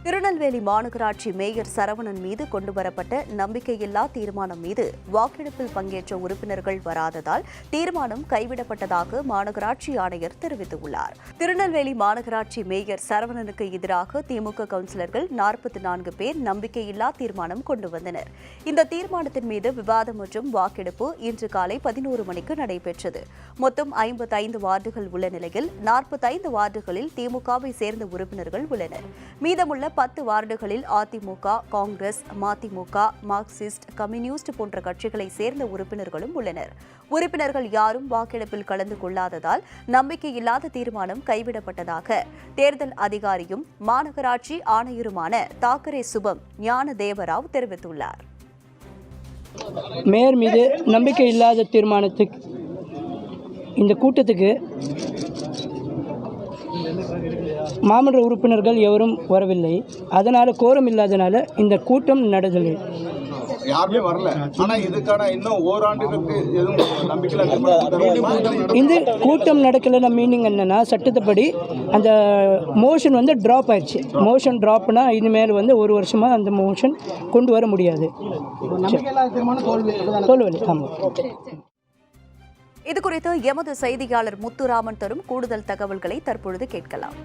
திருநெல்வேலி மாநகராட்சி மேயர் சரவணன் மீது கொண்டுவரப்பட்ட நம்பிக்கையில்லா தீர்மானம் மீது வாக்கெடுப்பில் பங்கேற்ற உறுப்பினர்கள் வராததால் தீர்மானம் கைவிடப்பட்டதாக மாநகராட்சி ஆணையர் தெரிவித்துள்ளார். திருநெல்வேலி மாநகராட்சி மேயர் சரவணனுக்கு எதிராக திமுக கவுன்சிலர்கள் 44 பேர் நம்பிக்கையில்லா தீர்மானம் கொண்டு வந்தனர். இந்த தீர்மானத்தின் மீது விவாதம் மற்றும் வாக்கெடுப்பு இன்று காலை 11 மணிக்கு நடைபெற்றது. மொத்தம் 55 வார்டுகள் உள்ள நிலையில் 45 வார்டுகளில் திமுகவை சேர்ந்த உறுப்பினர்கள் உள்ளனர். மீதமுள்ள 10 வார்டுகளில் அதிமுக, காங்கிரஸ், மதிமுக, மார்க்சிஸ்ட், கம்யூனிஸ்ட் போன்ற கட்சிகளை சேர்ந்த உறுப்பினர்களும் உள்ளனர். உறுப்பினர்கள் யாரும் வாக்கெடுப்பில் கலந்து கொள்ளாததால் நம்பிக்கையில்லாத தீர்மானம் கைவிடப்பட்டதாக தேர்தல் அதிகாரியும் மாநகராட்சி ஆணையருமான தாக்கரே சுபம் ஞானதேவராவ் தெரிவித்துள்ளார். மேயர் மீது நம்பிக்கை இல்லாத தீர்மானத்துக்கு இந்த கூட்டத்துக்கு மாமன்ற உறுப்பினர்கள் எவரும் வரவில்லை. அதனால் கோரம் இல்லாதனால இந்த கூட்டம் நடந்தது. யாருமே வரல. ஆனா இதுக்கான இன்னும் ஓராண்டுகளுக்கு எதுவும் நம்பிக்கை இந்த கூட்டம் நடக்கலன்னா மீனிங் என்னன்னா, சட்டத்தைப்படி அந்த மோஷன் வந்து டிராப் ஆயிடுச்சு. மோஷன் டிராப்னா இனிமேல் வந்து ஒரு வருஷமா அந்த மோஷன் கொண்டு வர முடியாது. தோல்வி. ஆமாம். இதுகுறித்து எமது செய்தியாளர் முத்துராமன் தரும் கூடுதல் தகவல்களை தற்பொழுது கேட்கலாம்.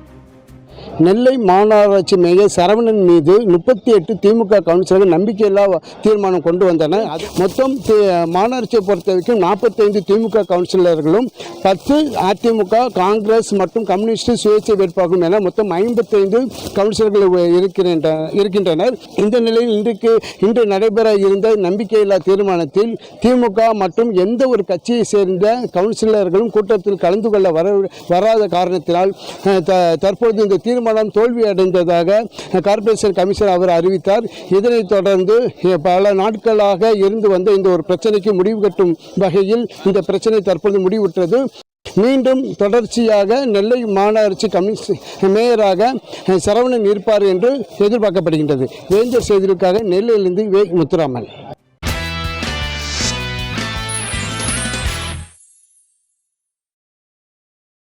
நெல்லை மாநகராட்சி மேயர் சரவணன் மீது 38 திமுக கவுன்சிலர்கள் நம்பிக்கையில்லா தீர்மானம் கொண்டு வந்தனர். மொத்தம் மாநகராட்சியை பொறுத்த வரைக்கும் 45 திமுக கவுன்சிலர்களும் 10 அதிமுக, காங்கிரஸ் மற்றும் கம்யூனிஸ்ட் சுயேட்சை வேட்பாளர்கள் என மொத்தம் 55 கவுன்சிலர்கள் இருக்கின்றனர். இந்த நிலையில் இன்று நடைபெற இருந்த நம்பிக்கையில்லா தீர்மானத்தில் திமுக மற்றும் எந்த ஒரு கட்சியை சேர்ந்த கவுன்சிலர்களும் கூட்டத்தில் கலந்து கொள்ள வராத காரணத்தினால் தற்போது இந்த தீர்மானம் தோல்வியடைந்ததாக கார்ப்பரேஷன் கமிஷனர் அவர் அறிவித்தார். இதனைத் தொடர்ந்து பல நாட்களாக இருந்து வந்த இந்த ஒரு பிரச்சனைக்கு முடிவு கட்டும் வகையில் இந்த பிரச்சனை தற்போது முடிவுற்றது. மீண்டும் தொடர்ச்சியாக நெல்லை மாநகராட்சி மேயராக சரவணன் இருப்பார் என்று எதிர்பார்க்கப்படுகின்றது. வேந்தர் செய்திகளுக்காக நெல்லையிலிருந்து முத்துராமன்.